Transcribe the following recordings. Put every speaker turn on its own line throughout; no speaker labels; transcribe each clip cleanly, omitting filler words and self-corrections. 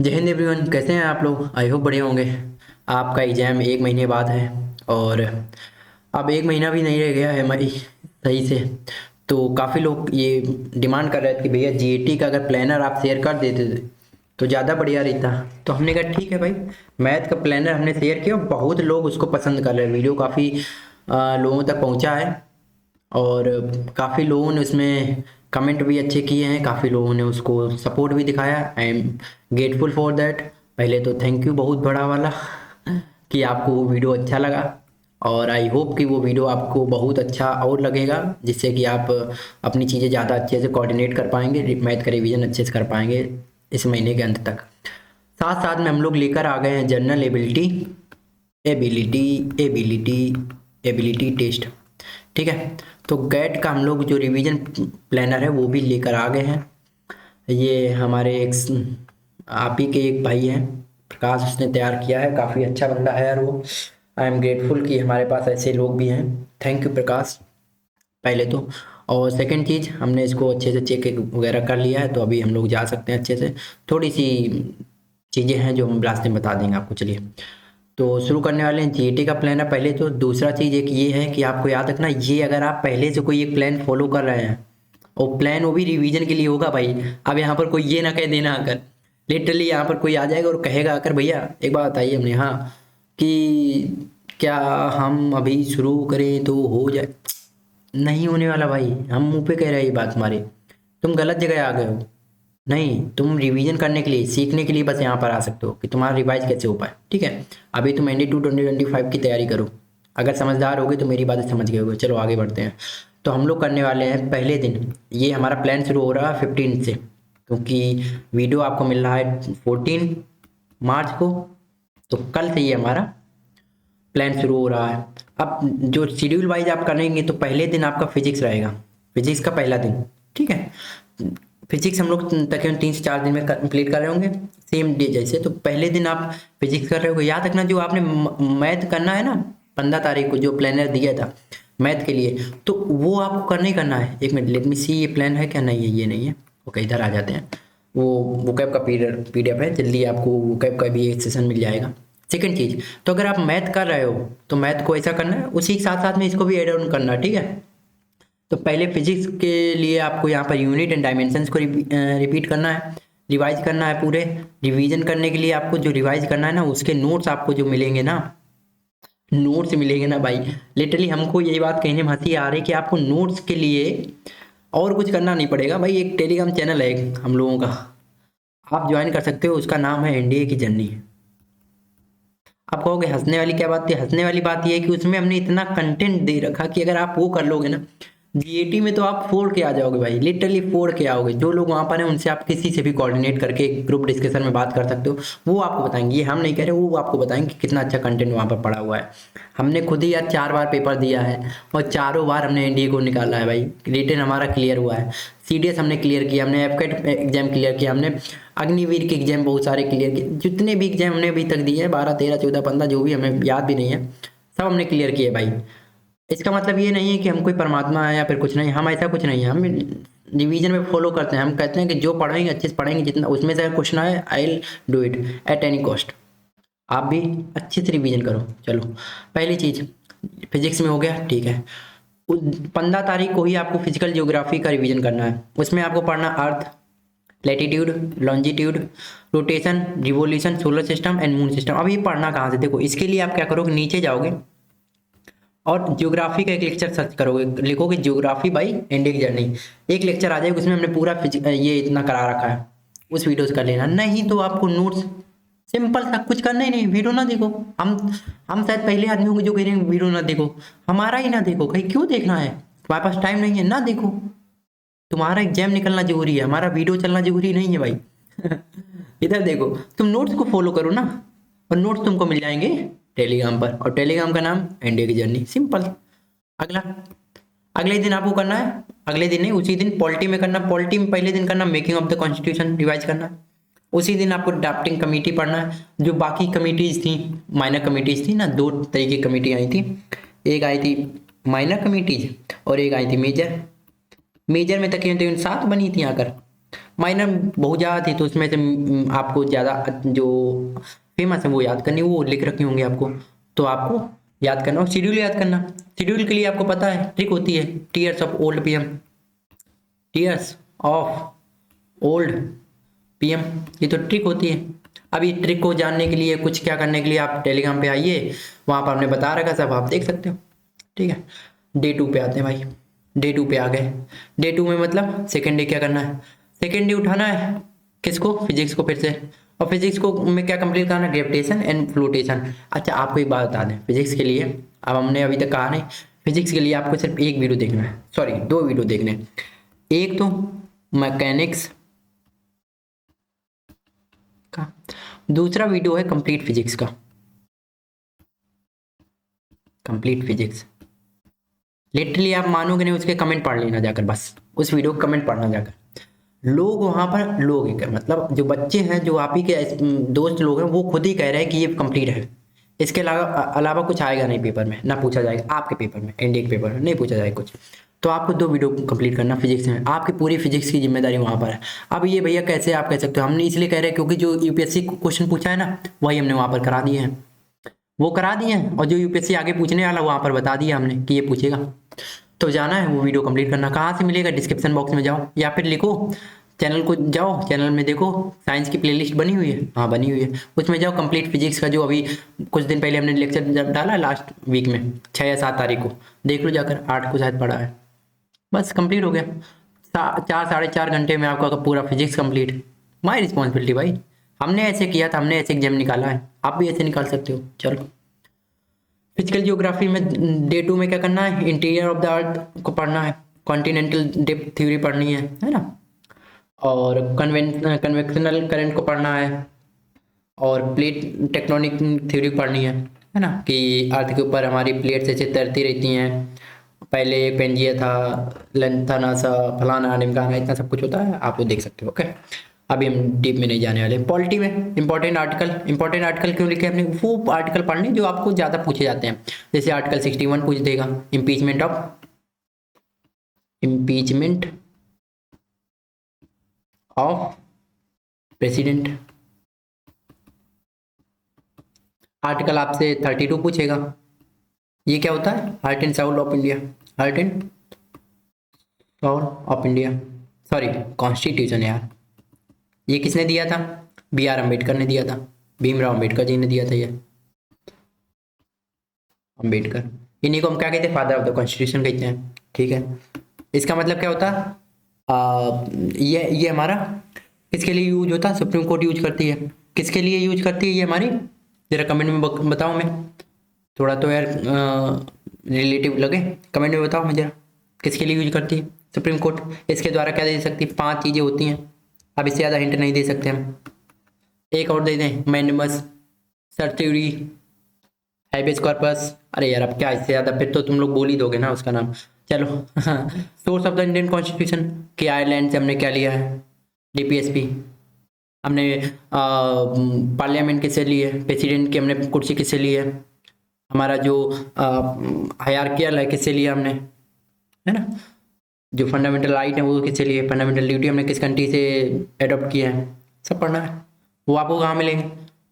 जय हिंद एवरीवन, कैसे हैं आप लोग। आई होप बढ़िया होंगे। आपका एग्ज़ाम एक महीने बाद है और अब एक महीना भी नहीं रह गया है हमारी सही से। तो काफ़ी लोग ये डिमांड कर रहे थे कि भैया जीएटी का अगर प्लानर आप शेयर कर देते तो ज़्यादा बढ़िया रहता। तो हमने कहा ठीक है भाई, मैथ का प्लानर हमने शेयर किया और बहुत लोग उसको पसंद कर रहे हैं। वीडियो काफ़ी लोगों तक पहुंचा है और काफ़ी लोगों ने उसमें कमेंट भी अच्छे किए हैं, काफ़ी लोगों ने उसको सपोर्ट भी दिखाया। I am grateful for that. पहले तो थैंक यू बहुत बड़ा वाला कि आपको वो वीडियो अच्छा लगा और आई होप कि वो वीडियो आपको बहुत अच्छा और लगेगा, जिससे कि आप अपनी चीज़ें ज़्यादा अच्छे से कोऑर्डिनेट कर पाएंगे, मैथ का रिवीजन अच्छे से कर पाएंगे इस महीने के अंत तक। साथ साथ में हम लोग लेकर आ गए हैं general ability ability ability ability test. ठीक है, तो गैट का हम लोग जो रिवीजन प्लानर है वो भी लेकर आ गए हैं। ये हमारे एक आप ही के एक भाई हैं प्रकाश, उसने तैयार किया है। काफ़ी अच्छा बंदा है यार वो। आई एम ग्रेटफुल कि हमारे पास ऐसे लोग भी हैं। थैंक यू प्रकाश पहले तो। और सेकंड चीज़, हमने इसको अच्छे से चेक वगैरह कर लिया है, तो अभी हम लोग जा सकते हैं अच्छे से। थोड़ी सी चीज़ें हैं जो हम लास्ट में बता देंगे आपको। चलिए तो शुरू करने वाले हैं। जीएटी का प्लान है पहले तो। दूसरा चीज़ एक ये है कि आपको याद रखना, ये अगर आप पहले से कोई एक प्लान फॉलो कर रहे हैं और प्लान वो भी रिवीजन के लिए होगा भाई। अब यहाँ पर कोई ये ना कह देना आकर, लिटरली यहाँ पर कोई आ जाएगा और कहेगा आकर भैया एक बात बताइए हमने, हाँ कि क्या हम अभी शुरू करें तो हो जाए। नहीं होने वाला भाई, हम मुंह पे कह रहे हैं ये बात तुम्हारी। तुम गलत जगह आ गए हो। नहीं, तुम रिवीजन करने के लिए, सीखने के लिए बस यहाँ पर आ सकते हो कि तुम्हारा रिवाइज कैसे हो पाए। ठीक है, अभी तुम एनडी 2025 की तैयारी करो। अगर समझदार होगे तो मेरी बातें समझ गए होगे। चलो आगे बढ़ते हैं। तो हम लोग करने वाले हैं पहले दिन, ये हमारा प्लान शुरू हो रहा है 15 से, क्योंकि वीडियो आपको मिल रहा है 14 मार्च को। तो कल से ये हमारा प्लान शुरू हो रहा है। अब जो शेड्यूल वाइज आप करेंगे तो पहले दिन आपका फिजिक्स रहेगा, फिजिक्स का पहला दिन। ठीक है, फिजिक्स हम लोग तकरीबन 3 से 4 दिन में कंप्लीट कर रहे होंगे, सेम डे जैसे। तो पहले दिन आप फिजिक्स कर रहे होगे। याद रखना जो आपने मैथ करना है ना 15 तारीख को, जो प्लानर दिया था मैथ के लिए, तो वो आपको करना ही करना है। एक मिनट, लेट मी सी, ये प्लान है क्या, नहीं है ये नहीं है। ओके, इधर आ जाते हैं। वो वोकैब का पीडीएफ है, जल्दी आपको वोकैब का भी एक सेशन मिल जाएगा। सेकंड चीज, तो अगर आप मैथ कर रहे हो तो मैथ को ऐसा करना है, उसी के साथ साथ में इसको भी एड ऑन करना है। ठीक है, तो पहले फिजिक्स के लिए आपको यहाँ पर यूनिट एंड डायमेंशंस को रिपीट करना है, रिवाइज करना है पूरे। रिवीजन करने के लिए आपको जो रिवाइज करना है ना, उसके नोट्स आपको जो मिलेंगे ना, नोट्स मिलेंगे ना भाई, लिटरली हमको यही बात कहने में हंसी आ रही है कि आपको नोट्स के लिए और कुछ करना नहीं पड़ेगा भाई। एक टेलीग्राम चैनल है हम लोगों का, आप ज्वाइन कर सकते हो। उसका नाम है एनडीए की जर्नी। आप कहोगे हंसने वाली क्या बात थी। हंसने वाली बात यह है कि उसमें हमने इतना कंटेंट दे रखा कि अगर आप वो कर लोगे ना, जीएटी में तो आप फोड़ के आ जाओगे भाई, लिटरली फोड़ के आओगे। जो लोग वहां पर हैं उनसे आप किसी से भी कोऑर्डिनेट करके ग्रुप डिस्कशन में बात कर सकते हो, वो आपको बताएंगे। ये हम नहीं कह रहे, वो आपको बताएंगे कि कितना अच्छा कंटेंट वहां पर पड़ा हुआ है। हमने खुद ही यार 4 बार पेपर दिया है और चारों बार हमने एनडीए को निकाला है भाई। रिटन हमारा क्लियर हुआ है, सीडीएस हमने क्लियर किया, हमने एफकेट एग्जाम क्लियर किया, हमने अग्निवीर के एग्जाम बहुत सारे क्लियर किए। जितने भी एग्जाम हमने अभी तक दिए हैं 12 13 14 15 जो भी, हमें याद भी नहीं है, सब हमने क्लियर किए भाई। इसका मतलब ये नहीं है कि हम कोई परमात्मा है या फिर कुछ नहीं, हम ऐसा कुछ नहीं है। हम रिवीजन में फॉलो करते हैं। हम कहते हैं कि जो पढ़ेंगे अच्छे से पढ़ेंगे, जितना उसमें से अगर क्वेश्चन आए I will do it at any cost. आप भी अच्छे से रिवीजन करो। चलो, पहली चीज फिजिक्स में हो गया। ठीक है, 15 तारीख को ही आपको फिजिकल ज्योग्राफी का रिवीजन करना है। उसमें आपको पढ़ना earth, latitude, longitude, rotation, revolution, solar system and moon system. अब ये पढ़ना कहाँ से, देखो इसके लिए आप क्या करोगे, नीचे जाओगे और ज्योग्राफी का एक लेक्चर सर्च करोगे, लिखोगे ज्योग्राफी बाई इंडियन जर्नी। एक लेक्चर आ जाएगा, उसमें हमने पूरा ये इतना करा रखा है, उस वीडियो से कर लेना। नहीं तो आपको नोट्स, सिंपल सा, कुछ करना ही नहीं, वीडियो ना देखो। हम शायद पहले आदमी होंगे जो कह रहे हैं वीडियो ना देखो। हमारा ही ना देखो, कहीं क्यों देखना है, तुम्हारे पास टाइम नहीं है ना देखो। तुम्हारा एग्जाम निकलना जरूरी है, हमारा वीडियो चलना जरूरी नहीं है भाई। इधर देखो, तुम नोट्स को फॉलो करो ना, और नोट्स तुमको मिल जाएंगे टेलीग्राम पर, और टेलीग्राम का नाम इंडिया की जर्नी, सिंपल। अगला, अगले दिन आपको करना है, अगले दिन नहीं उसी दिन पॉलिटी में करना। पॉलिटी में पहले दिन करना making of the constitution revise करना है। उसी दिन आपको ड्राफ्टिंग कमेटी पढ़ना है। जो बाकी कमिटीज थी, माइनर कमिटीज थी ना, 2 तरीके की कमेटी आई थी। एक आई थी माइनर कमिटीज और एक आई थी मेजर। मेजर में तकरीबन 7 बनी थी आकर, माइनर बहुत ज़्यादा थी, तो उसमें से आपको ज़्यादा जो फेमस है वो याद करनी, वो लिख रखी होंगी आपको, तो आपको याद करना। और शेड्यूल याद करना, शेड्यूल के लिए आपको पता है ट्रिक होती है, tears of old PM, tears of old PM, ये तो ट्रिक होती है। अब ये ट्रिक को जानने के लिए, कुछ क्या करने के लिए, आप टेलीग्राम पे आइए, वहाँ पर हमने बता रखा सब, आप देख सकते हो। ठीक है, डे 2 पे आते हैं भाई। डे 2 पे आ गए। डे 2 में मतलब सेकेंड डे क्या करना है, सेकेंड डे उठाना है किसको, फिजिक्स को फिर से। और फिजिक्स को में क्या कंप्लीट करना है, ग्रेविटेशन एंड फ्लोटेशन। अच्छा आपको एक बात बता दें, फिजिक्स के लिए, अब हमने अभी तक कहा नहीं, फिजिक्स के लिए आपको सिर्फ एक वीडियो देखना है, सॉरी 2 वीडियो देखने हैं। एक तो मैकेनिक्स का, दूसरा वीडियो है कंप्लीट फिजिक्स का, कंप्लीट फिजिक्स। लिटरली आप मानोगे नहीं, उसके कमेंट पढ़ लेना जाकर, बस उस वीडियो को कमेंट पढ़ना जाकर। लोग वहाँ पर, लोग ही मतलब जो बच्चे हैं, जो आप ही के दोस्त लोग हैं, वो खुद ही कह रहे हैं कि ये कंप्लीट है, इसके अलावा अलावा कुछ आएगा नहीं पेपर में, ना पूछा जाएगा आपके पेपर में, इंडिया के पेपर में नहीं पूछा जाएगा कुछ। तो आपको 2 वीडियो कंप्लीट करना फिजिक्स में, आपकी पूरी फिजिक्स की जिम्मेदारी वहाँ पर है। अब ये भैया कैसे आप कह सकते हो, हमने इसलिए कह रहे हैं क्योंकि जो यूपीएससी क्वेश्चन पूछा है ना, वही हमने वहाँ पर करा दिए हैं, वो करा दिए हैं। और जो यूपीएससी आगे पूछने वाला वहाँ पर बता दिया हमने कि ये पूछेगा। तो जाना है वो वीडियो कंप्लीट करना, कहाँ से मिलेगा, डिस्क्रिप्शन बॉक्स में जाओ, या फिर लिखो चैनल को जाओ, चैनल में देखो साइंस की प्लेलिस्ट बनी हुई है, हाँ बनी हुई है, उसमें जाओ कंप्लीट फिजिक्स का, जो अभी कुछ दिन पहले हमने लेक्चर डाला लास्ट वीक में 6 या 7 तारीख को, देख लो जाकर, 8 को शायद पढ़ा है, बस कंप्लीट हो गया। 4 साढ़े 4 घंटे में आपका पूरा फिजिक्स कंप्लीट। माई रिस्पॉन्सिबिलिटी भाई, हमने ऐसे किया था, हमने ऐसे एग्जाम निकाला है, आप भी ऐसे निकाल सकते हो। चलो फिजिकल जियोग्राफी में डे 2 में क्या करना है, इंटीरियर ऑफ द अर्थ को पढ़ना है, कॉन्टिनेंटल डिप्थ थ्योरी पढ़नी है ना, और कन्वेक्शनल करंट को पढ़ना है, और प्लेट टेक्टोनिक थ्योरी पढ़नी है ना, कि अर्थ के ऊपर हमारी प्लेट्स ऐसे तैरती रहती हैं, पहले एक पेंजिया था, लेंथ था नासा, फलाना ढिमकाना, इतना सब कुछ होता है, आप वो देख सकते हो। ओके, अभी हम डीप में नहीं जाने वाले। पॉलिटी में इंपॉर्टेंट आर्टिकल क्यों लिखे हमने, वो आर्टिकल पढ़ने जो आपको ज़्यादा पूछे जाते हैं, जैसे आर्टिकल 61 पूछ देगा, इम्पीचमेंट ऑफ प्रेसिडेंट। आर्टिकल आपसे 32 पूछेगा, ये क्या होता है, heart and Saul of India, heart and Saul of India, sorry constitution यार, ये किसने दिया था, B.R. अम्बेडकर ने दिया था, भीमराव अम्बेडकर जी ने दिया था, ये अम्बेडकर, इन्हीं को हम क्या कहते हैं, फादर ऑफ द कॉन्स्टिट्यूशन कहते हैं। ठीक है, इसका मतलब क्या होता है, ये हमारा किसके लिए यूज होता है, सुप्रीम कोर्ट यूज करती है, किसके लिए यूज करती है ये हमारी, जरा कमेंट में बताओ, मैं थोड़ा तो यार रिलेटिव लगे, कमेंट में बताओ मुझे किसके लिए यूज करती है सुप्रीम कोर्ट। इसके द्वारा क्या दे सकती है, 5 चीज़ें होती हैं, अब इससे ज़्यादा हिंट नहीं दे सकते हम, एक और दे दें, मैंडेमस, सर्टिवरी, हैबेस कॉर्पस, अरे यार अब क्या इससे ज़्यादा, फिर तो तुम लोग बोल ही दोगे ना उसका नाम। चलो source of the Indian constitution, कि आयरलैंड से हमने क्या लिया है, DPSP, हमने पार्लियामेंट किससे ली है, प्रेसिडेंट की हमने कुर्सी किससे ली है, हमारा जो हायरार्कियल है किससे लिया हमने, है ना, जो फंडामेंटल राइट है वो किससे लिए, फंडामेंटल ड्यूटी हमने किस कंट्री से एडॉप्ट किया है, सब पढ़ना है। वो आपको कहाँ मिलेंगे,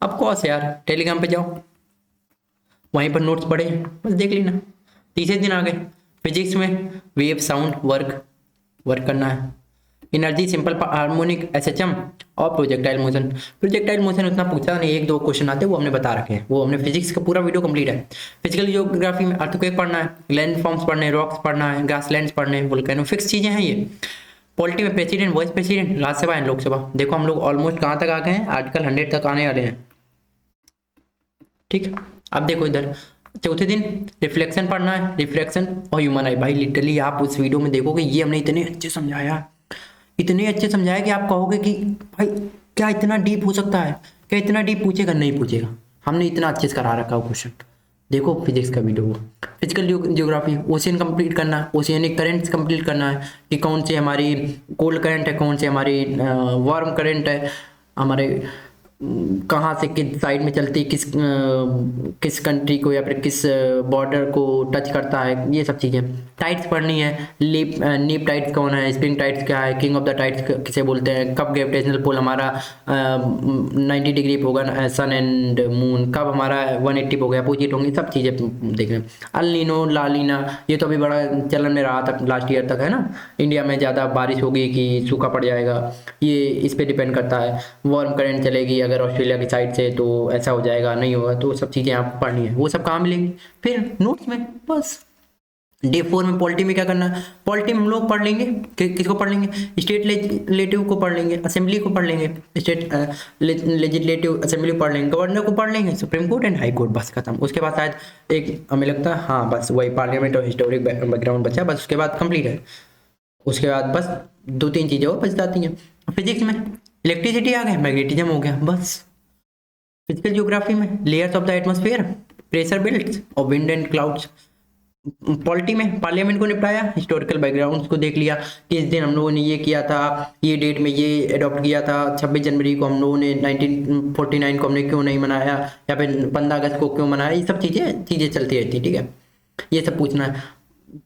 अब कोर्स यार टेलीग्राम पे जाओ, वहीं पर नोट्स पढ़े, बस देख लेना। तीसरे दिन आ गए फिजिक्स में, वेव साउंड वर्क करना है, एनर्जी, सिंपल हार्मोनिक, SHM, और प्रोजेक्टाइल मोशन उतना पूछा नहीं, 1-2 क्वेश्चन आते हैं वो हमने बता रखे हैं, वो हमने फिजिक्स का पूरा वीडियो कंप्लीट है। फिजिकल जियोग्राफी में अर्थक्वेक पढ़ना है, लैंड फॉर्म्स पढ़ने हैं, रॉक्स पढ़ना है, ग्रासलैंड्स पढ़ने हैं, वोल्केनो, फिक्स चीज़ें हैं ये। पॉलिटी में president, vice president, Rajya Sabha and Lok Sabha, देखो हम लोग ऑलमोस्ट कहाँ तक आ गए हैं, आर्टिकल 100 तक आने वाले हैं। ठीक है, अब देखो इधर चौथे दिन रिफ्लेक्शन पढ़ना है, रिफ्लेक्शन और ह्यूमन आई। भाई लिटरली आप उस वीडियो में देखोगे, ये हमने इतने अच्छे समझाया कि आप कहोगे कि भाई क्या इतना डीप हो सकता है, क्या इतना डीप पूछेगा, नहीं पूछेगा, हमने इतना अच्छे से करा रखा है क्वेश्चन। देखो फिजिक्स का video, physical geography, ocean complete करना, ओशियनिक करेंट्स कंप्लीट करना है, कि कौन से हमारी कोल्ड करंट है, कौन से हमारी वार्म करंट है, हमारे कहाँ से किस साइड में चलती है, किस कंट्री को या फिर किस बॉर्डर को टच करता है, ये सब चीज़ें। टाइड्स पढ़नी है, नीप टाइड्स कौन है, स्प्रिंग टाइड्स क्या है, किंग ऑफ द टाइड्स किसे बोलते हैं, कब ग्रेविटेशनल पुल हमारा 90 डिग्री होगा सन एंड मून, कब हमारा 180 हो गया अपोजिट होंगे, सब चीज़ें देख रहे हैं। अल नीनो ला लीना, ये तो अभी बड़ा चलन में रहा था लास्ट ईयर तक, है ना। इंडिया में ज़्यादा बारिश होगी कि सूखा पड़ जाएगा, ये इस पे डिपेंड करता है। वार्म करंट चलेगी अगर ऑस्ट्रेलिया की साइड से तो ऐसा हो जाएगा, नहीं होगा तो सब चीज़ें आपको पढ़नी है। वो सब कहाँ मिलेंगी फिर नोट्स में, बस। डे 4 में पॉलिटी में क्या करना है, पॉलिटी में हम लोग पढ़ लेंगे किसको पढ़ लेंगे, स्टेट लेजिस्लेटिव को पढ़ लेंगे, असेंबली को पढ़ लेंगे, स्टेट लेजिस्लेटिव असेंबली पढ़ लेंगे, गवर्नर को पढ़ लेंगे, supreme court and high court, बस खत्म। उसके बाद शायद एक हमें लगता है, हाँ बस वही पार्लियामेंट और हिस्टोरिक बैकग्राउंड बचा, बस उसके बाद कंप्लीट है। उसके बाद बस 2-3 चीज़ें और बच जाती हैं। फिजिक्स में इलेक्ट्रिसिटी आ गया, मैग्नेटिज्म हो गया, बस। फिजिकल ज्योग्राफी में layers of the atmosphere, pressure belts और विंड एंड क्लाउड्स। पॉलिटी में पार्लियामेंट को निपटाया, हिस्टोरिकल बैकग्राउंड को देख लिया कि इस दिन हम लोगों ने ये किया था, ये डेट में ये अडॉप्ट किया था, 26 जनवरी को हम लोगों ने 1949 को हमने क्यों नहीं मनाया, या फिर 15 अगस्त को क्यों मनाया, ये सब चीज़ें चलती रहती है, ठीक है। ये सब पूछना है।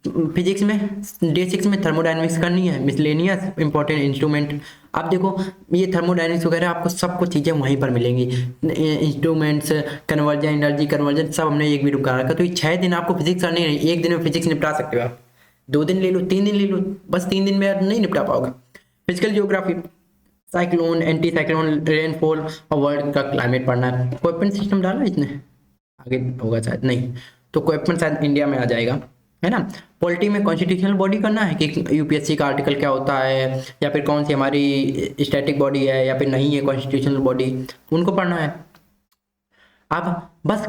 फिजिक्स में डे 6 में थर्मोडायनेमिक्स करनी है, मिसलेनियस इंपॉर्टेंट इंस्ट्रूमेंट। आप देखो ये थर्मोडायनेमिक्स वगैरह आपको सब कुछ चीज़ें वहीं पर मिलेंगी, इंस्ट्रूमेंट्स, कन्वर्जन, एनर्जी कन्वर्जन, सब हमने एक वीडियो बना रखा। तो ये 6 दिन आपको फिजिक्स करनी है, एक दिन में फिजिक्स निपटा सकते हो आप। 2 दिन ले लो, 3 दिन ले लो, बस 3 दिन में यार नहीं निपटा पाओगे। Physical geography, cyclone, anti cyclone, rainfall और वर्ल्ड का क्लाइमेट पढ़ना है। इक्विपमेंट सिस्टम डाला इसने, आगे होगा शायद नहीं, तो इक्विपमेंट शायद इंडिया में आ जाएगा, है ना। पॉलिटी में कॉन्स्टिट्यूशनल बॉडी करना है कि यूपीएससी का आर्टिकल क्या होता है, या फिर कौन सी हमारी स्टैटिक बॉडी है या फिर नहीं है कॉन्स्टिट्यूशनल बॉडी, उनको पढ़ना है। अब बस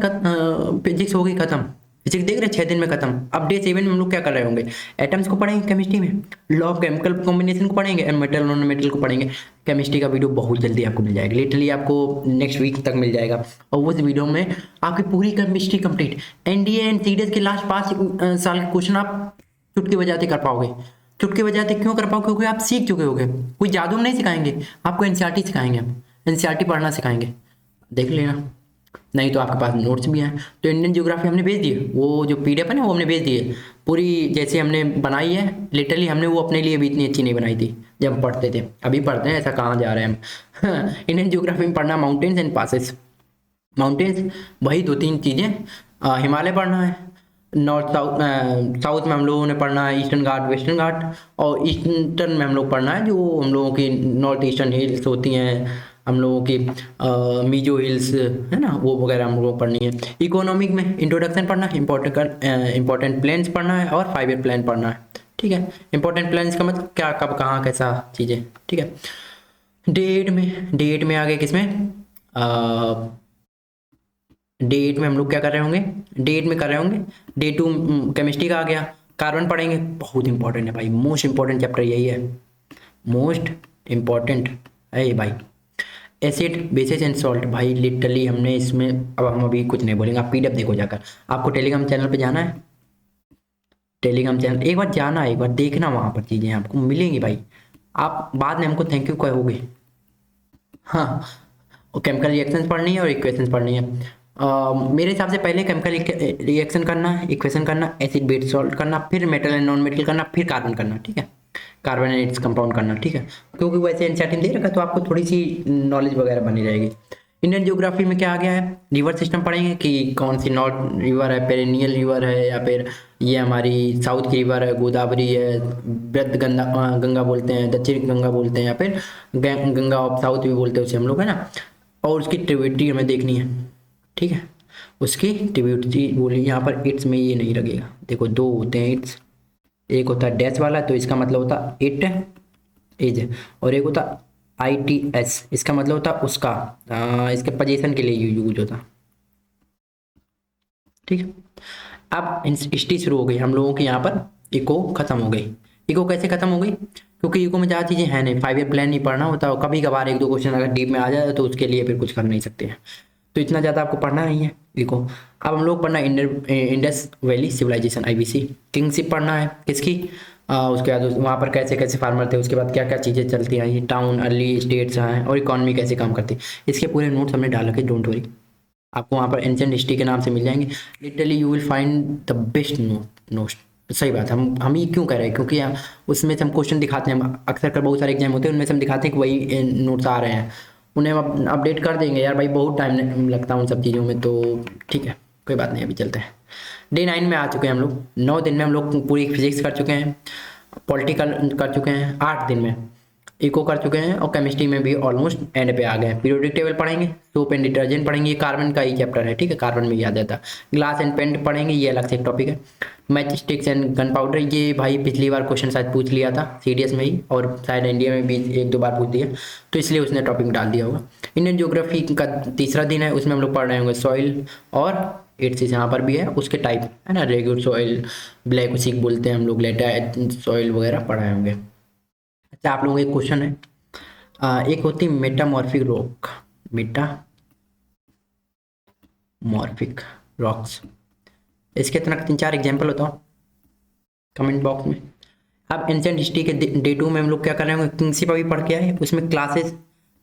फिजिक्स हो गई खत्म, फिजिक्स देख रहे 6 दिन में खत्म। अब डे 7 में हम लोग क्या कर रहे होंगे, एटम्स को पढ़ेंगे केमिस्ट्री में, लॉ ऑफ केमिकल कॉम्बिनेशन को पढ़ेंगे, एंड मेटल नॉन मेटल को पढ़ेंगे। केमिस्ट्री का वीडियो बहुत जल्दी आपको मिल जाएगा, लिटरली आपको नेक्स्ट वीक तक मिल जाएगा, और उस वीडियो में आपकी पूरी chemistry complete, NDA and CDS के लास्ट 5 साल के क्वेश्चन आप चुटकी बजाते कर पाओगे। चुटकी बजाते क्यों कर पाओगे, क्योंकि आप सीख चुके होगे, कोई जादू नहीं सिखाएंगे आपको, एनसीईआरटी सिखाएंगे, एनसीईआरटी पढ़ना सिखाएंगे, देख लेना। नहीं तो आपके पास नोट्स भी हैं। तो इंडियन ज्योग्राफी हमने भेज दिए, वो जो पीडीएफ है ना वो हमने भेज दिए पूरी, जैसे हमने बनाई है लिटरली। हमने वो अपने लिए भी इतनी अच्छी नहीं बनाई थी जब हम पढ़ते थे, अभी पढ़ते हैं, ऐसा कहाँ जा रहे हैं हम। इंडियन ज्योग्राफी में पढ़ना माउंटेन्स एंड पासेस। माउंटेन्स वही 2-3 चीज़ें, हिमालय पढ़ना है, नॉर्थ साउथ में हम लोगों ने पढ़ना है ईस्टर्न घाट, वेस्टर्न घाट, और ईस्टर्न में हम लोग पढ़ना है जो हम लोगों की नॉर्थ ईस्टर्न हिल्स होती हैं, हम लोगों की मीजो हिल्स, है ना, वो वगैरह हम लोगों को पढ़नी है। इकोनॉमिक में इंट्रोडक्शन पढ़ना है, इंपॉर्टेंट प्लान्स पढ़ना है, और 5 ईयर प्लान पढ़ना है, ठीक है। इंपॉर्टेंट प्लान्स का मतलब क्या, कब, कहाँ, कैसा चीज़ें, ठीक है। डे 8 में आ गए किसमें, डे 8 में हम लोग क्या कर रहे होंगे, डे 8 में कर रहे होंगे, डे 2 केमिस्ट्री का आ गया, कार्बन पढ़ेंगे, बहुत इंपॉर्टेंट है भाई, मोस्ट इंपॉर्टेंट चैप्टर यही है, मोस्ट इंपॉर्टेंट है ये भाई। एसिड, बेसिस एंड सॉल्ट, भाई लिटरली हमने इसमें, अब हम अभी कुछ नहीं बोलेंगे, आप पीडीएफ देखो जाकर। आपको टेलीग्राम चैनल पे जाना है, टेलीग्राम चैनल एक बार जाना है, एक बार देखना, वहाँ पर चीज़ें आपको मिलेंगी भाई, आप बाद में हमको थैंक यू कहोगे। हाँ, और केमिकल रिएक्शंस पढ़नी है और इक्वेशंस पढ़नी है। मेरे हिसाब से पहले केमिकल रिएक्शन करना है, इक्वेशन करना, एसिड बेस सॉल्ट करना, फिर मेटल एंड नॉन मेटल करना, फिर कार्बन करना, ठीक है, कार्बन एंड इट्स कंपाउंड करना, ठीक है, क्योंकि वैसे एनसीईआरटी दे रखा तो आपको थोड़ी सी नॉलेज वगैरह बनी रहेगी। इंडियन ज्योग्राफी में क्या आ गया है, रिवर सिस्टम पढ़ेंगे कि कौन सी नॉर्थ रिवर है, पेरिनियल रिवर है, या फिर ये हमारी साउथ की रिवर है, गोदावरी है, वृद्ध गंगा बोलते हैं, दक्षिण गंगा बोलते हैं, या फिर गंगा ऑफ साउथ भी बोलते हैं उसे हम लोग, है ना। और उसकी ट्रिब्यूटरी हमें देखनी है, ठीक है, उसकी ट्रिब्यूटरी बोली, यहाँ पर इट्स में ये नहीं लगेगा, देखो 2 होते हैं इट्स, एक होता है डैश वाला तो इसका मतलब होता है इट इज, और एक होता ITS, इसका मतलब होता उसका, इसके पोजीशन के लिए यूज होता, ठीक है। अब हिस्ट्री शुरू हो गई हम लोगों की, यहाँ पर इको खत्म हो गई। इको कैसे खत्म हो गई, क्योंकि इको में ज़्यादा चीज़ें हैं नहीं, 5 ईयर प्लान नहीं पढ़ना होता, और कभी कभार 1-2 क्वेश्चन अगर डीप में आ जाए तो उसके लिए फिर कुछ कर नहीं सकते हैं, तो इतना ज़्यादा आपको पढ़ना नहीं है इको। अब हम लोग पढ़ना Indus valley civilisation, IVC। Kingship पढ़ना है किसकी, उसके बाद वहाँ पर कैसे कैसे फार्मर थे, उसके बाद क्या क्या चीज़ें चलती आई, टाउन अर्ली स्टेट्स हैं और इकॉनमी कैसे काम करती है। इसके पूरे नोट्स हमने डाल रखे, डोंट वरी। आपको वहाँ पर एंशिएंट हिस्ट्री के नाम से मिल जाएंगे। Literally you will find the best notes. सही बात है, हम ये क्यों कर रहे हैं, क्योंकि उसमें से हम क्वेश्चन दिखाते हैं, अक्सर कर बहुत सारे एग्जाम होते हैं उनमें से हम दिखाते हैं कि वही नोट्स आ रहे हैं, उन्हें हम अपडेट कर देंगे यार भाई, बहुत टाइम लगता है उन सब चीज़ों में, तो ठीक है कोई बात नहीं, अभी चलते हैं। डे 9 में आ चुके हैं हम लोग। 9 दिन में हम लोग पूरी फिजिक्स कर चुके हैं, पॉलिटिकल कर चुके हैं 8 दिन में, इको कर चुके हैं, और केमिस्ट्री में भी ऑलमोस्ट एंड पे आ गए हैं। पीरियोडिक टेबल पढ़ेंगे, सोप एंड डिटर्जेंट पढ़ेंगे, ये कार्बन का ही चैप्टर है, ठीक है, कार्बन में याद आता है। ग्लास एंड पेंट पढ़ेंगे, ये अलग से एक टॉपिक है। Match sticks and gun powder, ये भाई पिछली बार क्वेश्चन शायद पूछ लिया था सीडीएस में ही, और शायद इंडिया में भी 1-2 बार पूछ दिया, तो इसलिए उसने टॉपिक डाल दिया होगा। इंडियन ज्योग्राफी का तीसरा दिन है, उसमें हम लोग पढ़ रहे होंगे सॉइल और एट्स यहाँ पर भी है, उसके टाइप है ना, रेगुलर सॉइल, ब्लैक उसी को बोलते हैं हम लोग, लेटा सॉइल वगैरह पढ़ाए होंगे। अच्छा आप लोगों को एक क्वेश्चन है, एक होती मेटामॉर्फिक रॉक, मेटामॉर्फिक रॉक्स, इसके इतना 3-4 एग्जाम्पल बताओ कमेंट बॉक्स में। अब एंशिएंट हिस्ट्री के डे 2 में हम लोग क्या कर रहे होंगे, किंगशिप अभी पढ़ के आए, उसमें क्लासेस,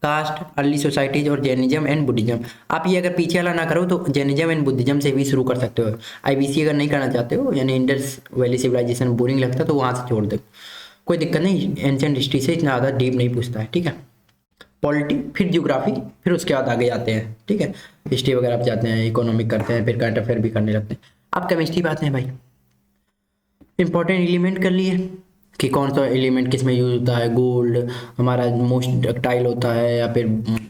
कास्ट, अर्ली सोसाइटीज और जैनिज्म एंड बुद्धिज्म। आप ये अगर पीछे वाला ना करो तो जैनिज्म एंड बुद्धिज्म से भी शुरू कर सकते हो। आईबीसी अगर नहीं करना चाहते हो, यानी इंडस वैली सिविलाइजेशन बोरिंग लगता है तो वहाँ से छोड़ दो, कोई दिक्कत नहीं, एंशिएंट हिस्ट्री से इतना ज़्यादा डीप नहीं पूछता है, ठीक है। पॉलिटी, फिर ज्योग्राफी, फिर उसके बाद आगे जाते हैं, ठीक है। हिस्ट्री वगैरह आप जाते हैं, इकोनॉमिक करते हैं, फिर करंट अफेयर भी करने लगते हैं। आप केमिस्ट्री बात हैं भाई, इंपॉर्टेंट एलिमेंट कर लिए कि कौन सा एलिमेंट किस में यूज होता है, गोल्ड हमारा मोस्ट डक्टाइल होता है, या फिर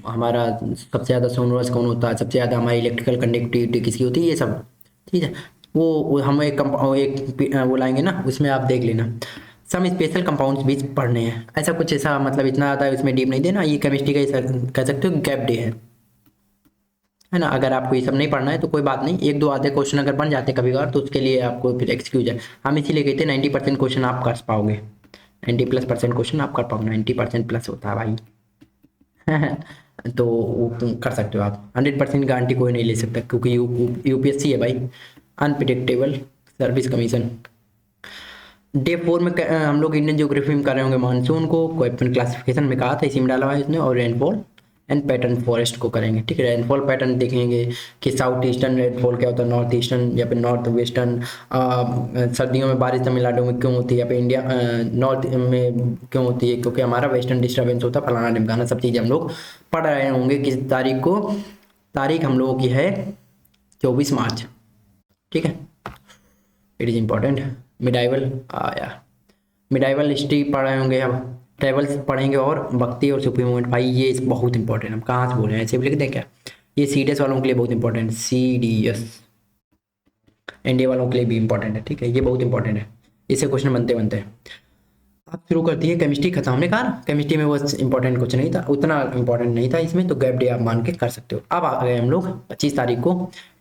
हमारा सबसे ज़्यादा सोनरस कौन होता है, सबसे ज़्यादा हमारी इलेक्ट्रिकल कंडक्टिविटी किसकी होती है, ये सब, ठीक है। वो हम एक वो लाएंगे ना, उसमें आप देख लेना। सम स्पेशल कंपाउंड्स भी पढ़ने हैं, ऐसा कुछ, ऐसा मतलब इतना ज़्यादा इसमें डीप नहीं देना, ये केमिस्ट्री का कह सकते हो गैप डे है ना। अगर आपको ये सब नहीं पढ़ना है तो कोई बात नहीं, 1-2 आधे क्वेश्चन अगर बन जाते कभी कभार तो उसके लिए आपको फिर एक्सक्यूज है। हम इसीलिए कहते हैं 90% क्वेश्चन आप कर पाओगे, 90+% क्वेश्चन आप कर पाओगे, 90% प्लस होता है भाई। तो वो कर सकते हो आप, 100% गारंटी कोई नहीं ले सकता, क्योंकि यूपीएससी है भाई, अनप्रिडिक्टेबल सर्विस कमीशन। डे 4 में हम लोग इंडियन ज्योग्राफी में कर रहे होंगे मानसून को, वेपन क्लासिफिकेशन में कहा था, इसी में डाला हुआ है इसने, और रेनफॉल एंड पैटर्न फॉरेस्ट को करेंगे, ठीक है। रेनफॉल पैटर्न देखेंगे कि साउथ ईस्टर्न रेनफॉल क्या होता है, नॉर्थ ईस्टर्न या फिर नॉर्थ वेस्टर्न, सर्दियों में बारिश तमिलनाडु में क्यों होती है, या फिर इंडिया नॉर्थ में क्यों होती है, क्योंकि हमारा वेस्टर्न डिस्टर्बेंस होता है, फलाना ढिमकाना, सब चीज़ें हम लोग पढ़ रहे होंगे। किस तारीख को, तारीख हम लोगों की है 24 मार्च, ठीक है, इट इज़ इम्पॉर्टेंट। मिडाइवल आया, मिडाइवल हिस्ट्री पढ़ रहे होंगे, अब ट्रेवल्स पढ़ेंगे, और भक्ति और सुप्रीम मूवमेंट, भाई ये बहुत इंपॉर्टेंट, हम कहाँ से बोल रहे हैं, ऐसे भी लिख दें क्या, ये सीडीएस वालों के लिए बहुत इंपॉर्टेंट, सीडीएस एनडीए वालों के लिए भी इंपॉर्टेंट है, ठीक है, ये बहुत इंपॉर्टेंट है, इससे क्वेश्चन बनते बनते हैं। आप शुरू करती है केमिस्ट्री खत्म, हमने कहा ना केमिस्ट्री में वो इंपॉर्टेंट कुछ नहीं था, उतना इंपॉर्टेंट नहीं था इसमें, तो गैप डे आप मान के कर सकते हो। अब आ गए हम लोग 25 तारीख को,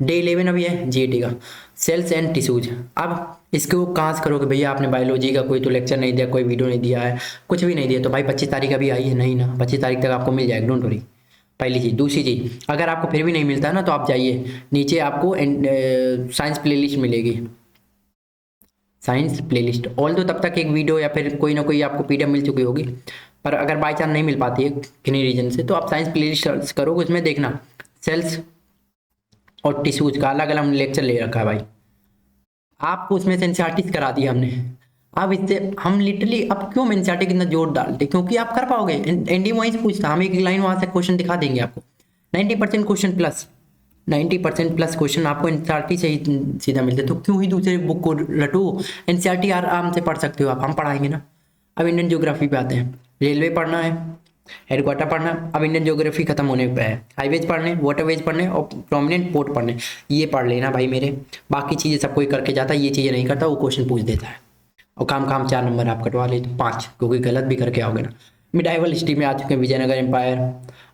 डे 11 अभी है जीएटी का, सेल्स एंड टिश्यूज। अब इसको कहाँ से करोगे भैया, आपने बायोलॉजी का कोई तो लेक्चर नहीं दिया, कोई वीडियो नहीं दिया है, कुछ भी नहीं दिया, तो भाई 25 तारीख अभी आई है नहीं ना, 25 तारीख तक आपको मिल जाएगा, डोंट वरी। पहली चीज़। दूसरी चीज़, अगर आपको फिर भी नहीं मिलता ना तो आप जाइए नीचे, आपको साइंस प्लेलिस्ट मिलेगी, साइंस प्लेलिस्ट। ऑल दो तब तक एक वीडियो या फिर कोई ना कोई आपको पीडीएफ मिल चुकी होगी, पर अगर बाई चांस नहीं मिल पाती है किन्हीं रीजन से, तो आप साइंस प्लेलिस्ट सर्च करोगे, उसमें देखना सेल्स और टिश्यूज का अलग अलग लेक्चर ले रखा है भाई, आपको उसमें से एनसीईआरटी करा दिया हमने। अब इससे हम लिटरली, अब क्यों एनसीईआरटी कितना जोर डालते, क्योंकि आप कर पाओगे, एनडी वहीं से पूछता, हम एक लाइन वहाँ से क्वेश्चन दिखा देंगे आपको, 90% क्वेश्चन प्लस, 90% प्लस क्वेश्चन आपको एनसीईआरटी से ही सीधा मिलते, तो क्यों ही दूसरे बुक को रटो, एनसीईआरटी आराम से पढ़ सकते हो आप, हम पढ़ाएंगे ना। अब इंडियन ज्योग्राफी पे आते हैं, रेलवे पढ़ना है, हेडक्वार्टर पढ़ना, अब इंडियन ज्योग्राफी खत्म होने पे है, हाईवेज पढ़ने, वाटरवेज पढ़ने, और प्रोमिनेंट पोर्ट पढ़ने, ये पढ़ लेना भाई मेरे। बाकी चीज़ें सब कोई करके जाता है, ये चीज़ें नहीं करता, वो क्वेश्चन पूछ देता है, और काम काम 4 नंबर आप कटवा ले, तो 5, क्योंकि गलत भी करके आओगे ना। मिडाइवल हिस्ट्री में आ चुके हैं विजयनगर एम्पायर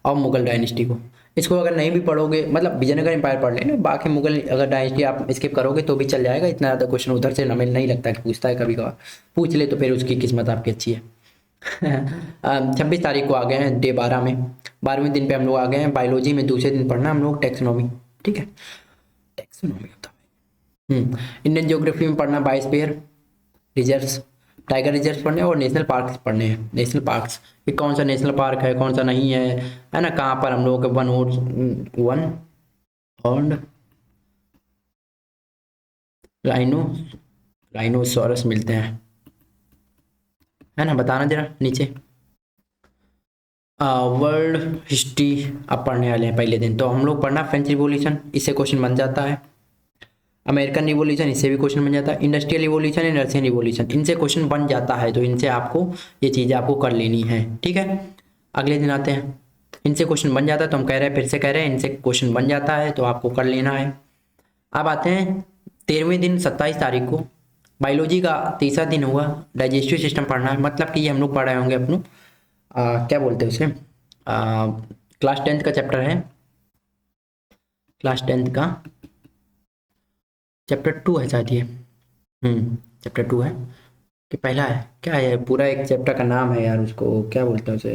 और मुगल डायनेस्टी को, इसको अगर नहीं भी पढ़ोगे, मतलब विजयनगर एम्पायर पढ़ लेना, बाकी मुगल अगर डायनेस्टी आप स्किप करोगे तो भी चल जाएगा, इतना ज़्यादा क्वेश्चन उधर से हमें नहीं लगता कि पूछता है, कभी कभार पूछ ले तो फिर उसकी किस्मत आपकी अच्छी है। 26 तारीख को आ गए हैं डे 12 में, 12वें दिन पे हम लोग आ गए हैं। बायोलॉजी में दूसरे दिन पढ़ना हम लोग टैक्सोनॉमी, ठीक है, टैक्सोनॉमी होता है। इंडियन ज्योग्राफी में पढ़ना बायोस्फीयर, रिजर्व्स, टाइगर रिजर्व पढ़ने हैं और नेशनल पार्क पढ़ने हैं। नेशनल पार्क्स कि कौन सा नेशनल पार्क है, कौन सा नहीं है ना, कहाँ पर हम लोगों के वन हॉर्न राइनो राइनोसोरस मिलते हैं, है ना, बताना जरा नीचे। वर्ल्ड हिस्ट्री अब पढ़ने वाले हैं पहले दिन, तो हम लोग पढ़ना फ्रेंच रिवॉल्यूशन, इससे क्वेश्चन बन जाता है। अमेरिकन रिवॉल्यूशन, इससे भी क्वेश्चन बन जाता है। Industrial revolution and Russian revolution, इनसे क्वेश्चन बन जाता है, तो इनसे आपको ये चीज़ें आपको कर लेनी है, ठीक है। अगले दिन आते हैं, इनसे क्वेश्चन बन जाता है, तो हम कह रहे हैं, फिर से कह रहे हैं, इनसे क्वेश्चन बन जाता है तो आपको कर लेना है। अब आते हैं 13वें दिन 27 तारीख को, बायोलॉजी का तीसरा दिन हुआ, डाइजेस्टिव सिस्टम पढ़ना है। मतलब कि ये हम लोग पढ़ रहे होंगे अपनों क्या बोलते हैं उसे, क्लास 10th का चैप्टर है, क्लास 10th का चैप्टर 2 है शायद ये, चैप्टर 2 है कि पहला है, क्या है, पूरा एक चैप्टर का नाम है यार, उसको क्या बोलते हैं उसे,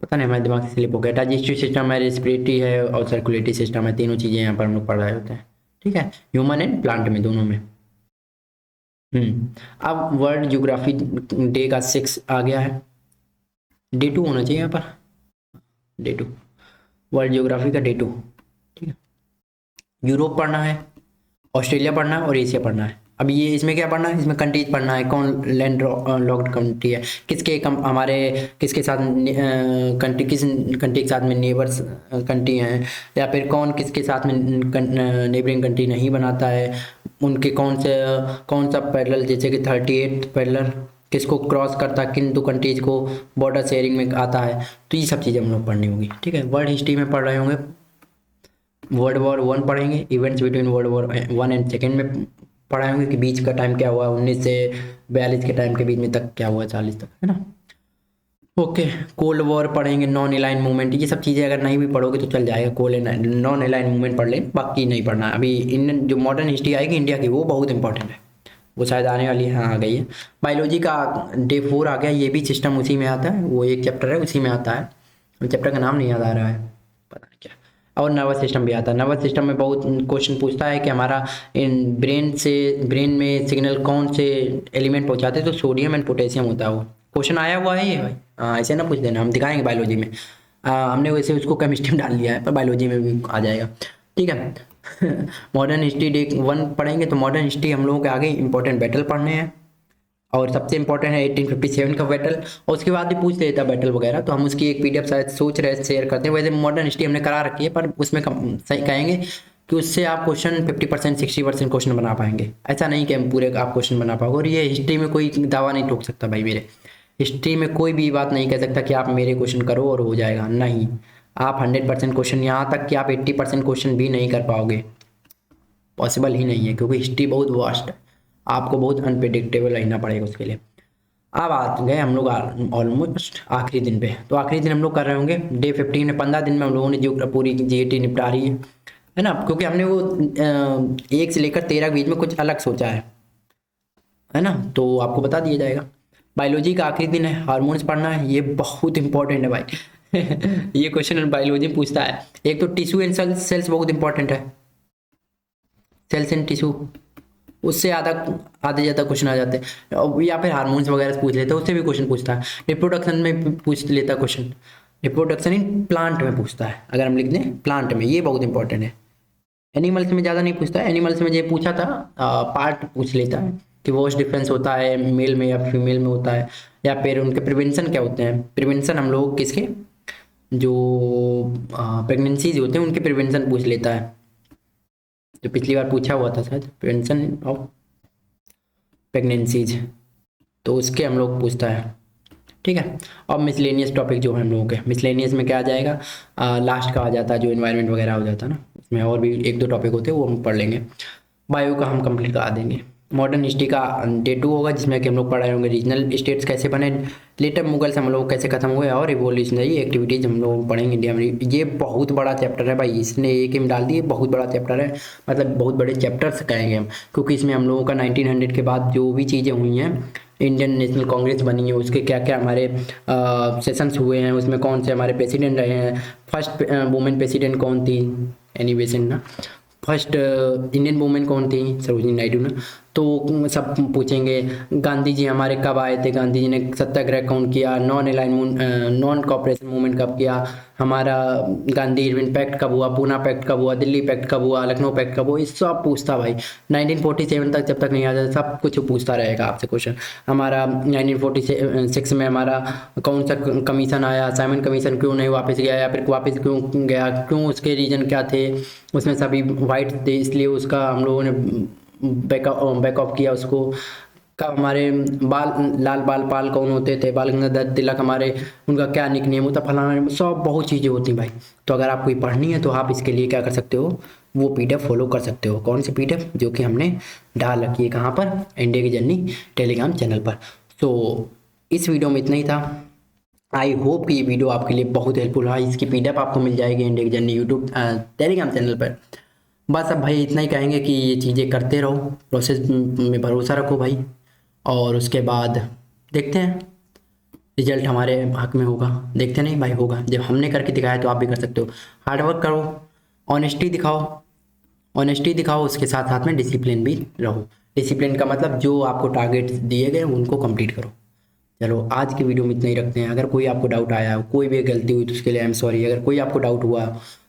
पता नहीं, हमारे दिमाग से स्लिप हो गया। डाइजेस्टिव सिस्टम है, रेस्पिरेटरी है और सर्कुलेटरी सिस्टम है, तीनों चीज़ें यहाँ पर हम लोग पढ़ रहे होते हैं, ठीक है, ह्यूमन एंड प्लांट में, दोनों में। अब वर्ल्ड ज्योग्राफी डे का 6 आ गया है, डे 2 होना चाहिए यहाँ पर, डे 2, वर्ल्ड ज्योग्राफी का डे 2, ठीक है। यूरोप पढ़ना है, ऑस्ट्रेलिया पढ़ना है और एशिया पढ़ना है। अब ये इसमें क्या पढ़ना है, इसमें कंट्रीज पढ़ना है, कौन लैंड लॉक्ड कंट्री है, किसके हमारे किसके साथ कंट्री, किस कंट्री के साथ में नेबर्स कंट्री हैं, या फिर कौन किसके साथ में नेबरिंग कंट्री नहीं बनाता है, उनके कौन सा पैरेलल, जैसे कि 38 पैरेलल किसको क्रॉस करता है, किन दो कंट्रीज को बॉर्डर शेयरिंग में आता है, तो ये सब चीज़ें हम लोग पढ़नी होगी, ठीक है। वर्ल्ड हिस्ट्री में पढ़ रहे होंगे, वर्ल्ड वॉर 1 पढ़ेंगे, events between world war 1 and second में पढ़ाए होंगे कि बीच का टाइम क्या हुआ, 19 से 42 के टाइम के बीच में तक क्या हुआ, 40 तक, है ना। ओके, कोल्ड वॉर पढ़ेंगे, नॉन अलाइन मूवमेंट, ये सब चीज़ें अगर नहीं भी पढ़ोगे तो चल जाएगा, कोल्ड नॉन अलाइन मूवमेंट पढ़ लें, बाकी नहीं पढ़ना है। अभी इंडियन जो मॉडर्न हिस्ट्री आएगी इंडिया की, वो बहुत इंपॉर्टेंट है, वो शायद आने वाली है, हाँ आ गई है। बायोलॉजी का डे 4 आ गया, ये भी सिस्टम उसी में आता है, वो एक चैप्टर है उसी में आता है, चैप्टर का नाम नहीं याद आ रहा है, पता नहीं क्या। और नर्वस सिस्टम भी आता है। नर्वस सिस्टम में बहुत क्वेश्चन पूछता है कि हमारा इन ब्रेन में सिग्नल कौन से एलिमेंट पहुंचाते हैं, तो सोडियम एंड पोटेशियम होता है, वो क्वेश्चन आया हुआ है ये भाई, हाँ ऐसे ना पूछ देना, हम दिखाएंगे बायोलॉजी में, हमने वैसे उसको केमिस्ट्री में डाल दिया है, पर बायोलॉजी में भी आ जाएगा, ठीक है। मॉडर्न हिस्ट्री डे 1 पढ़ेंगे, तो मॉडर्न हिस्ट्री हम लोगों के आगे इंपॉर्टेंट बैटल पढ़ने हैं, और सबसे इंपॉर्टेंट है 1857 का बैटल, और उसके बाद भी पूछ लेता है बैटल वगैरह, तो हम उसकी एक पीडीएफ शायद सोच रहे शेयर करते हैं। वैसे मॉडर्न हिस्ट्री हमने करा रखी है, पर उसमें सही कहेंगे कि उससे आप क्वेश्चन 50% 60% क्वेश्चन बना पाएंगे, ऐसा नहीं कि हम पूरे आप क्वेश्चन बना पाओगे। और ये हिस्ट्री में कोई दावा नहीं ठोक सकता भाई मेरे, हिस्ट्री में कोई भी बात नहीं कह सकता कि आप मेरे क्वेश्चन करो और हो जाएगा, नहीं, आप 100% क्वेश्चन, यहाँ तक कि आप 80% क्वेश्चन भी नहीं कर पाओगे, पॉसिबल ही नहीं है, क्योंकि हिस्ट्री बहुत वास्ट है, आपको बहुत अनप्रिडिक्टेबल रहना पड़ेगा उसके लिए। अब आ गए हम लोग ऑलमोस्ट आखिरी दिन पे, तो आखिरी दिन हम लोग कर रहे होंगे डे 15 में, 15 दिन में हम लोगों ने जो पूरी जीएटी निपटा रही है ना, क्योंकि हमने वो 1 से लेकर 13 के बीच में कुछ अलग सोचा है ना, तो आपको बता दिया जाएगा। बायोलॉजी का आखिरी दिन है, हार्मोन्स पढ़ना है, ये बहुत इंपॉर्टेंट है भाई। ये क्वेश्चन बायोलॉजी पूछता है। एक तो टिश्यू एंड सेल्स बहुत इंपॉर्टेंट है, सेल्स एंड टिश्यू, उससे आधे ज़्यादा क्वेश्चन आ जाते हैं, या फिर हार्मोन्स वगैरह से पूछ लेता है, उससे भी क्वेश्चन पूछता है। रिप्रोडक्शन में पूछ लेता है क्वेश्चन, रिप्रोडक्शन इन प्लांट में पूछता है, अगर हम लिख दें प्लांट में, ये बहुत इंपॉर्टेंट है। एनिमल्स में ज़्यादा नहीं पूछता है, एनिमल्स में जो पूछा था पार्ट पूछ लेता है कि वॉश डिफरेंस होता है मेल में या फीमेल में होता है, या फिर उनके प्रिवेंशन क्या होते हैं, प्रिवेंशन हम लोग किसके, जो प्रेगनेंसीज होते हैं उनके प्रिवेंशन पूछ लेता है, जो पिछली बार पूछा हुआ था शायद, प्रिवेंशन ऑफ प्रेगनेंसीज, तो उसके हम लोग पूछता है, ठीक है। और मिसलेनियस टॉपिक जो है हम लोगों के, मिसलेनियस में क्या आ जाएगा, लास्ट का आ जाता है जो एनवायरनमेंट वगैरह हो जाता है ना, उसमें और भी 1-2 टॉपिक होते हैं, वो हम पढ़ लेंगे। बायो का हम कंप्लीट करा देंगे। मॉडर्न हिस्ट्री का डे 2 होगा, जिसमें कि हम लोग पढ़ाए होंगे रीजनल स्टेट्स कैसे बने, लेटर मुगल्स हम लोग कैसे खत्म हुए, और रिवोल्यूशनरी एक्टिविटीज़ हम लोग पढ़ेंगे इंडिया में। ये बहुत बड़ा चैप्टर है भाई, इसने एक में डाल दिए, बहुत बड़ा चैप्टर है, मतलब बहुत बड़े चैप्टर्स कहेंगे हम, क्योंकि इसमें हम लोगों का 1900 के बाद जो भी चीज़ें हुई हैं, इंडियन नेशनल कांग्रेस बनी है, उसके क्या क्या हमारे सेशंस हुए हैं, उसमें कौन से हमारे प्रेसिडेंट रहे हैं, फर्स्ट वुमेन प्रेसिडेंट कौन थी, एनी बेसिन ना, फर्स्ट इंडियन वुमेन कौन थी, सरोजिनी नायडू ना, तो सब पूछेंगे गांधी जी हमारे कब आए थे, गांधी जी ने सत्याग्रह कौन किया, नॉन कॉपरेशन मूवमेंट कब किया, हमारा गांधी इरविन पैक्ट कब हुआ, पूना पैक्ट कब हुआ, दिल्ली पैक्ट कब हुआ, लखनऊ पैक्ट कब हुआ, ये सब पूछता भाई। 1947 तक जब तक नहीं आ जाता सब कुछ पूछता रहेगा आपसे क्वेश्चन। हमारा 1946 में हमारा कौन सा कमीशन आया, साइमन कमीशन क्यों नहीं वापस गया, या फिर वापस क्यों गया, क्यों, उसके रीजन क्या थे, उसमें सभी वाइट थे इसलिए उसका हम लोगों ने बैक ऑफ किया उसको। कब हमारे लाल बाल पाल कौन होते थे, बाल गंगाधर तिलक हमारे, उनका क्या निकनेम होता, फलाना, सब बहुत चीज़ें होती हैं भाई। तो अगर आपको ये पढ़नी है तो आप इसके लिए क्या कर सकते हो, वो पीडीएफ फॉलो कर सकते हो। कौन सी पीडीएफ, जो कि हमने डाल रखी है कहाँ पर, इंडिया की जर्नी टेलीग्राम चैनल पर। तो इस वीडियो में इतना ही था। आई होप कि ये वीडियो आपके लिए बहुत हेल्पफुल रहा। इसकी पीडीएफ आपको मिल जाएगी इंडिया की जर्नी यूट्यूब टेलीग्राम चैनल पर। बस अब भाई इतना ही कहेंगे कि ये चीज़ें करते रहो, प्रोसेस में भरोसा रखो भाई, और उसके बाद देखते हैं रिजल्ट हमारे हक में होगा। देखते नहीं भाई, होगा। जब हमने करके दिखाया तो आप भी कर सकते हो। हार्डवर्क करो, ऑनेस्टी दिखाओ, ऑनेस्टी दिखाओ, उसके साथ साथ में डिसिप्लिन भी रहो। डिसिप्लिन का मतलब जो आपको टारगेट दिए गए उनको कंप्लीट करो। चलो आज की वीडियो में इतना ही रखते हैं। अगर कोई आपको डाउट आया, कोई भी गलती हुई तो उसके लिए आई एम सॉरी। अगर कोई आपको डाउट हुआ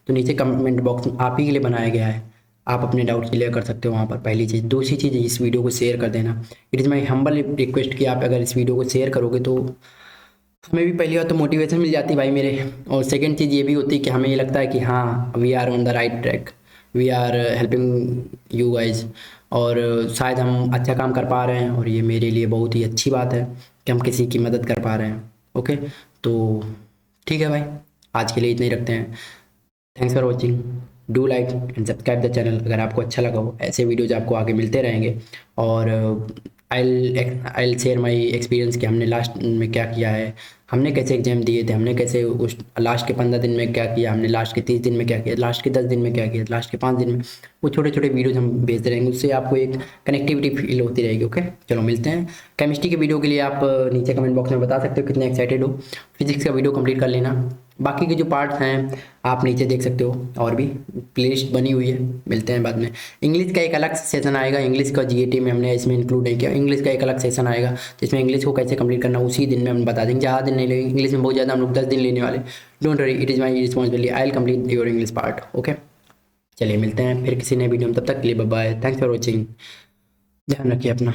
तो नीचे कमेंट बॉक्स आप ही के लिए बनाया गया है, आप अपने डाउट क्लियर कर सकते हो वहाँ पर। पहली चीज़। दूसरी चीज़, इस वीडियो को शेयर कर देना। It is my humble request कि आप अगर इस वीडियो को शेयर करोगे तो हमें भी पहली बार तो मोटिवेशन मिल जाती है भाई मेरे, और सेकंड चीज़ ये भी होती है कि हमें ये लगता है कि हाँ we are on the right track, we are helping you guys, और शायद हम अच्छा काम कर पा रहे हैं, और ये मेरे लिए बहुत ही अच्छी बात है कि हम किसी की मदद कर पा रहे हैं। ओके, तो ठीक है भाई, आज के लिए इतना ही रखते हैं। Thanks for watching, do like and subscribe the channel अगर आपको अच्छा लगा हो। ऐसे वीडियोज आपको आगे मिलते रहेंगे। और आई शेयर माई एक्सपीरियंस कि हमने लास्ट में क्या किया है, हमने कैसे एग्जाम दिए थे, हमने कैसे उस लास्ट के 15 दिन में क्या किया, हमने लास्ट के 30 दिन में क्या किया, लास्ट के 10 दिन में क्या किया, लास्ट के 5 दिन में। वो छोटे छोटे वीडियोज हम भेजते रहेंगे, उससे आपको एक कनेक्टिविटी फील होती रहेगी। ओके, चलो मिलते हैं। केमिस्ट्री के वीडियो के लिए आप नीचे कमेंट बॉक्स में बता सकते हो कितने एक्साइटेड हो। फिजिक्स का वीडियो कंप्लीट कर लेना। बाकी के जो पार्ट्स हैं आप नीचे देख सकते हो, और भी प्लेलिस्ट बनी हुई है। मिलते हैं बाद में। इंग्लिश का एक अलग सेशन आएगा, इंग्लिश का जीएटी में हमने इसमें इंक्लूड नहीं किया। इंग्लिश का एक अलग सेशन आएगा जिसमें इंग्लिश को कैसे कंप्लीट करना उसी दिन में हम बता देंगे। ज़्यादा दिन नहीं लगेंगे, इंग्लिश में बहुत ज़्यादा हम लोग 10 दिन लेने वाले। Don't worry, it is my responsibility, I will complete your English part. Okay, चलिए मिलते हैं फिर किसी नए वीडियो में। तब तक के लिए bye bye, thanks for watching, ध्यान रखिए अपना।